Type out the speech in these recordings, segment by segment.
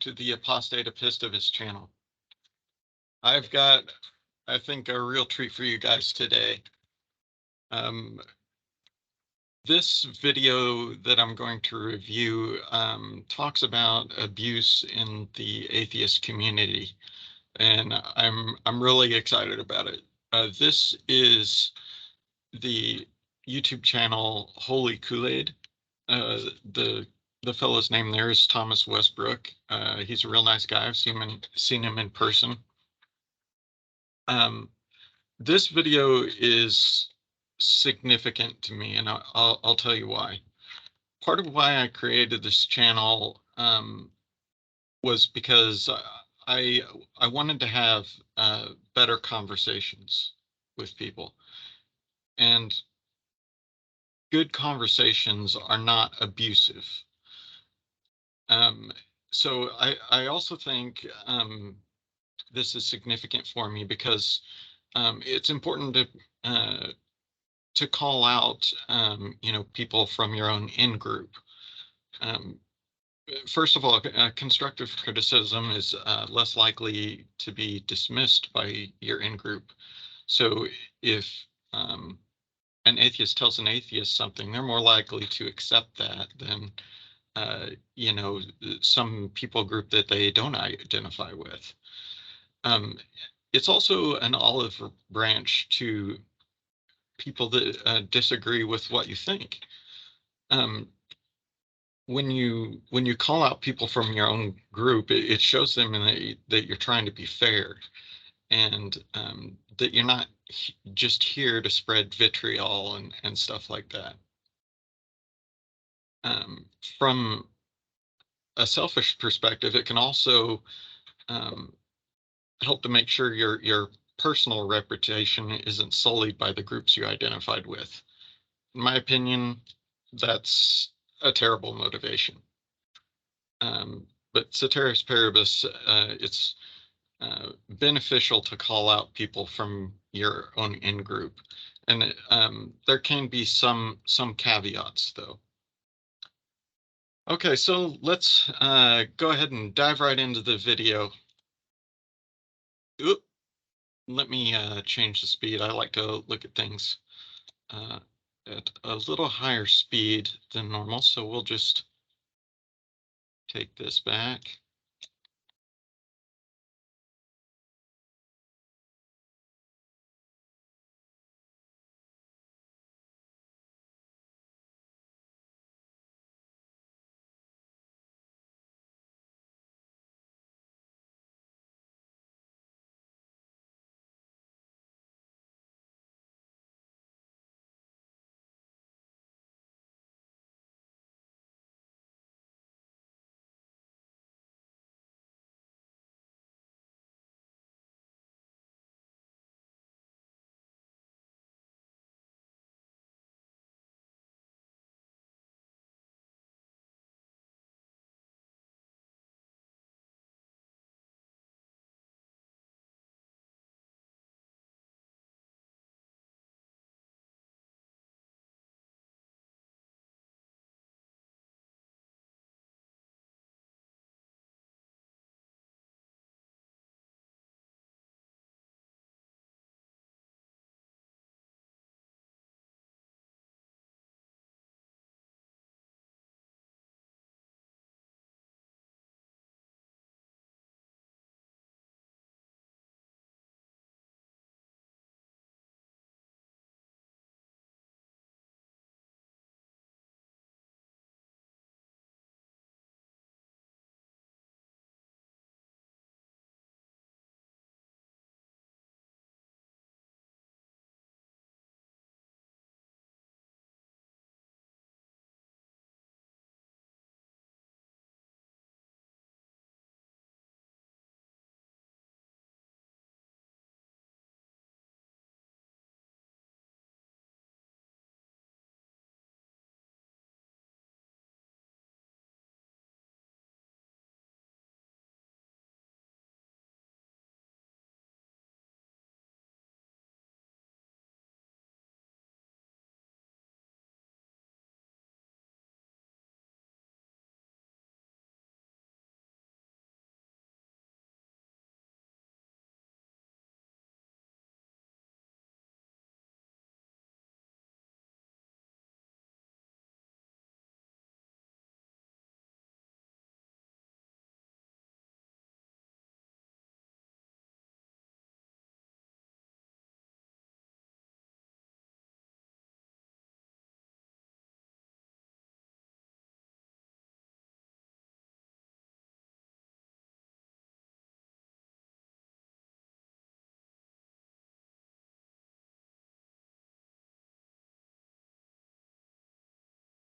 to the Apostate Apistevist channel. I've got, I think, a real treat for you guys today. This video that I'm going to review talks about abuse in the atheist community, and I'm really excited about it. This is the YouTube channel Holy Koolaid. The fellow's name there is Thomas Westbrook. He's a real nice guy. I've seen him in person. This video is significant to me, and I'll tell you why. Part of why I created this channel was because I wanted to have better conversations with people, and good conversations are not abusive. So I also think this is significant for me because it's important to call out people from your own in-group. First of all, constructive criticism is less likely to be dismissed by your in-group. So if an atheist tells an atheist something, they're more likely to accept that than some people group that they don't identify with. It's also an olive branch to people that disagree with what you think. When you call out people from your own group, it shows them that you're trying to be fair, and that you're not just here to spread vitriol and stuff like that. From a selfish perspective, it can also help to make sure your personal reputation isn't sullied by the groups you identified with. In my opinion, that's a terrible motivation. But ceteris paribus, it's beneficial to call out people from your own in-group, and there can be some caveats, though. Okay, so let's go ahead and dive right into the video. Oop. Let me change the speed. I like to look at things at a little higher speed than normal, so we'll just take this back.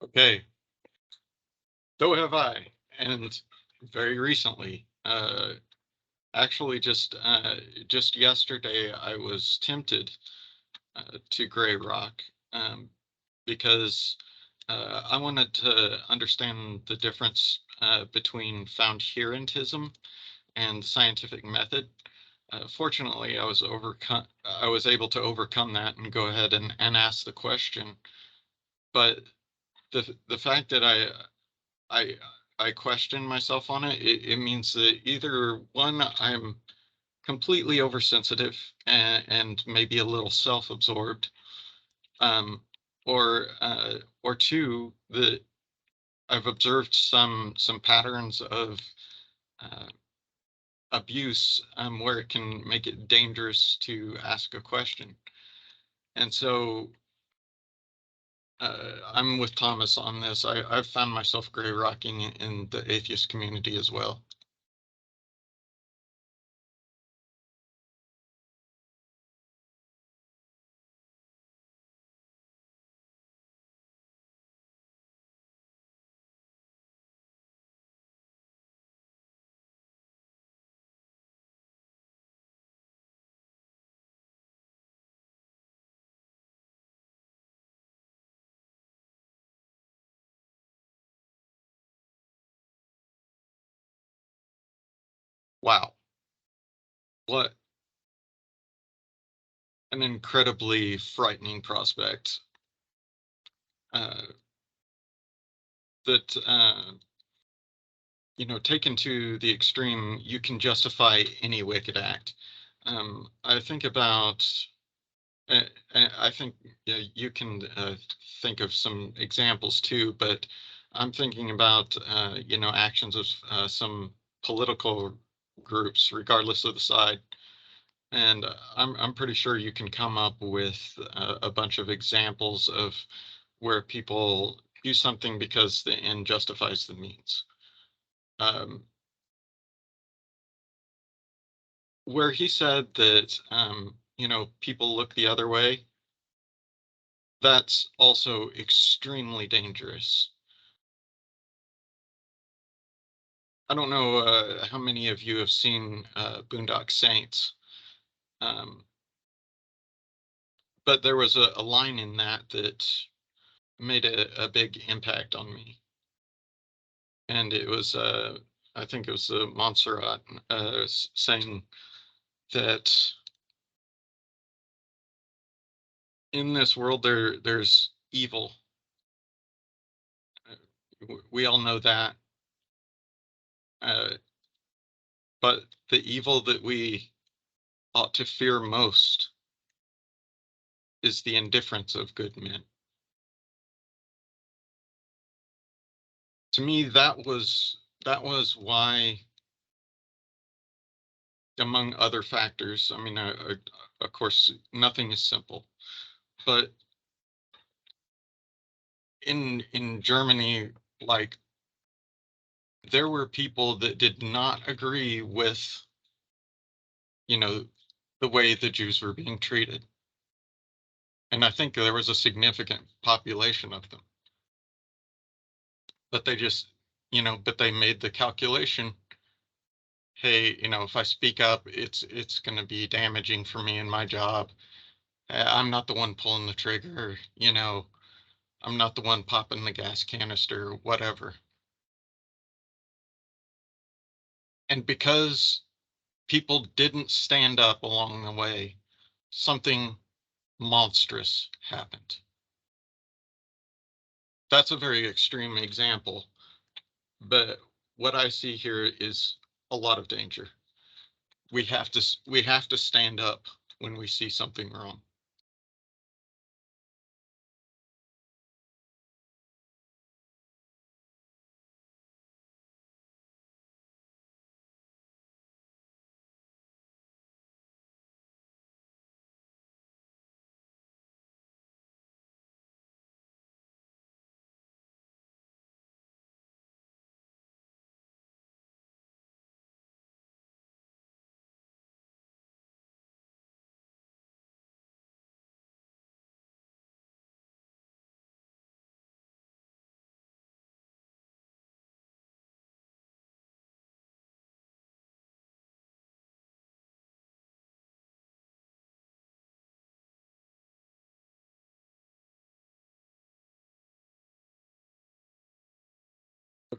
Okay, so have I, and very recently. Actually, just yesterday, I was tempted to gray rock because I wanted to understand the difference between found herentism and scientific method. Fortunately, I was able to overcome that and go ahead and ask the question. But the fact that I I question myself on it, it means that either one, I'm completely oversensitive and maybe a little self-absorbed, um, or two, that I've observed some patterns of uh, abuse where it can make it dangerous to ask a question. And so I'm with Thomas on this. I've found myself gray rocking in the atheist community as well. Wow, what an incredibly frightening prospect. Uh, that taken to the extreme, you can justify any wicked act. I think about, I think, yeah, you can think of some examples too, but I'm thinking about actions of some political groups, regardless of the side, and I'm pretty sure you can come up with a bunch of examples of where people do something because the end justifies the means. Um, where he said that people look the other way, that's also extremely dangerous. I don't know how many of you have seen Boondock Saints, um, but there was a line in that that made a big impact on me, and it was I think it was Montserrat saying that in this world there's evil. We all know that, uh, but the evil that we ought to fear most is the indifference of good men. To me, that was why, among other factors. I mean, of course, nothing is simple, but in Germany, like, there were people that did not agree with, you know, the way the Jews were being treated, and I think there was a significant population of them, but but they made the calculation. Hey, if I speak up, it's going to be damaging for me and my job. I'm not the one pulling the trigger, I'm not the one popping the gas canister, whatever. And because people didn't stand up along the way, something monstrous happened. That's a very extreme example, but what I see here is a lot of danger. We have to stand up when we see something wrong.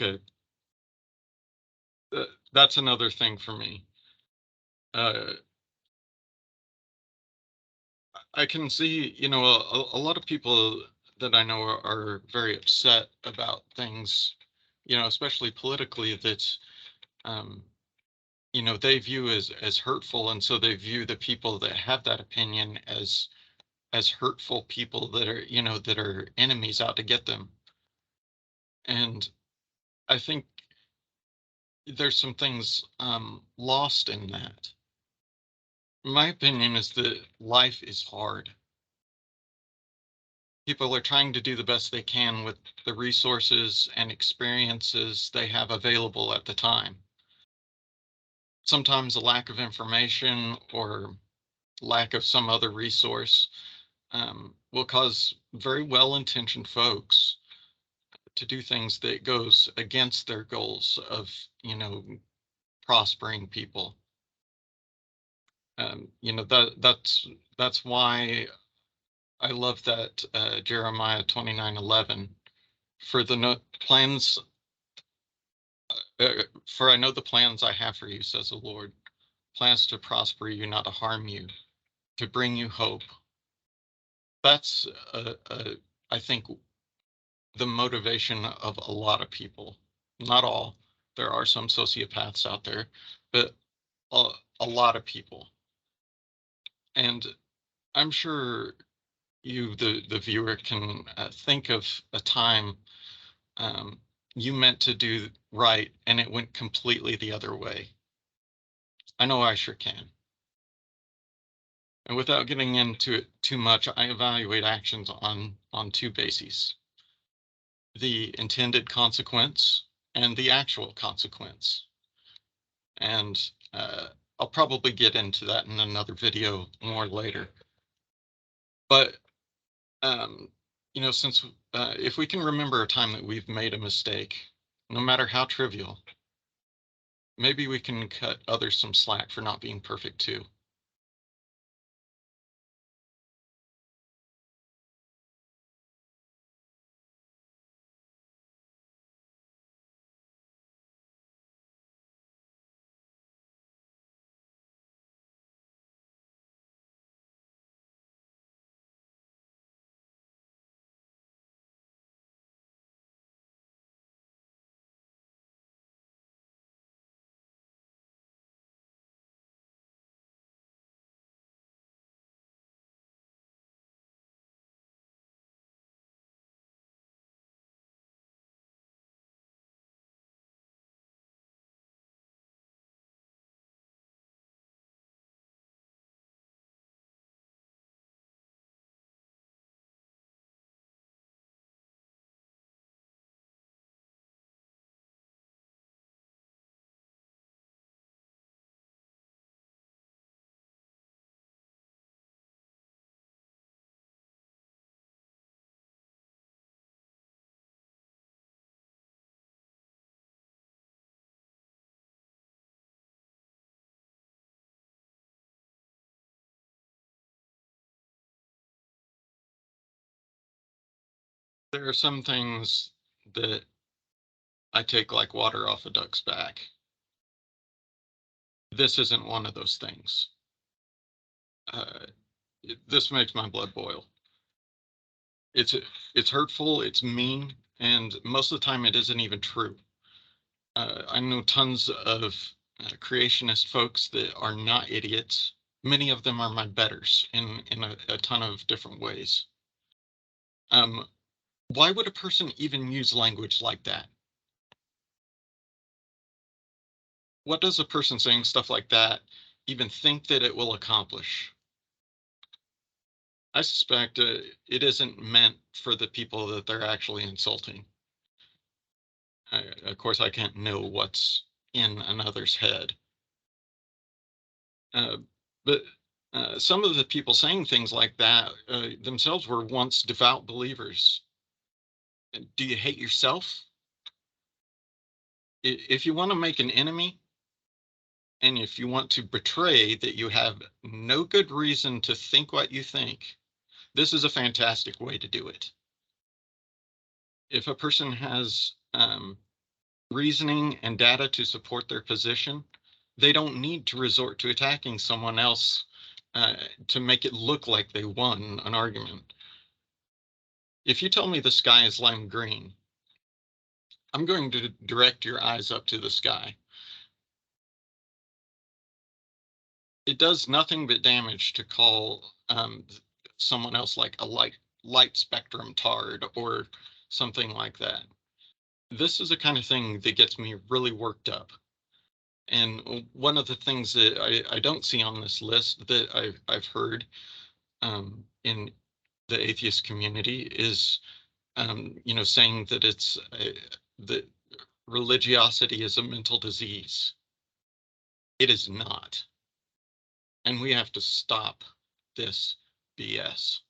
Okay. That's another thing for me. Uh, I can see, a lot of people that I know are very upset about things, especially politically, that, um, they view as hurtful. And so they view the people that have that opinion as hurtful people that are enemies out to get them. And I think there's some things lost in that. My opinion is that life is hard. People are trying to do the best they can with the resources and experiences they have available at the time. Sometimes a lack of information or lack of some other resource will cause very well-intentioned folks to do things that goes against their goals of, prospering people. That's why I love that Jeremiah 29:11, for the plans, for I know the plans I have for you, says the Lord, plans to prosper you, not to harm you, to bring you hope. That's, I think, the motivation of a lot of people. Not all. There are some sociopaths out there, but a, a lot of people. And I'm sure you, the viewer, can think of a time um, you meant to do right and it went completely the other way. I know I sure can. And without getting into it too much, I evaluate actions on two bases: the intended consequence and the actual consequence. And I'll probably get into that in another video more later. But since if we can remember a time that we've made a mistake, no matter how trivial, maybe we can cut others some slack for not being perfect too. There are some things that I take like water off a duck's back. This isn't one of those things. Uh, this makes my blood boil. It's it's hurtful, it's mean, and most of the time it isn't even true. I know tons of creationist folks that are not idiots. Many of them are my betters in a ton of different ways. Um, why would a person even use language like that? What does a person saying stuff like that even think that it will accomplish? I suspect it isn't meant for the people that they're actually insulting. Of course, I can't know what's in another's head. Uh, but some of the people saying things like that themselves were once devout believers. Do you hate yourself? If you want to make an enemy, and if you want to betray that you have no good reason to think what you think, this is a fantastic way to do it. If a person has reasoning and data to support their position, they don't need to resort to attacking someone else to make it look like they won an argument. If you tell me the sky is lime green, I'm going to direct your eyes up to the sky. It does nothing but damage to call someone else like a light spectrum tard or something like that. This is the kind of thing that gets me really worked up. And one of the things that I don't see on this list that I've heard in the atheist community is, saying that that religiosity is a mental disease. It is not. And we have to stop this BS.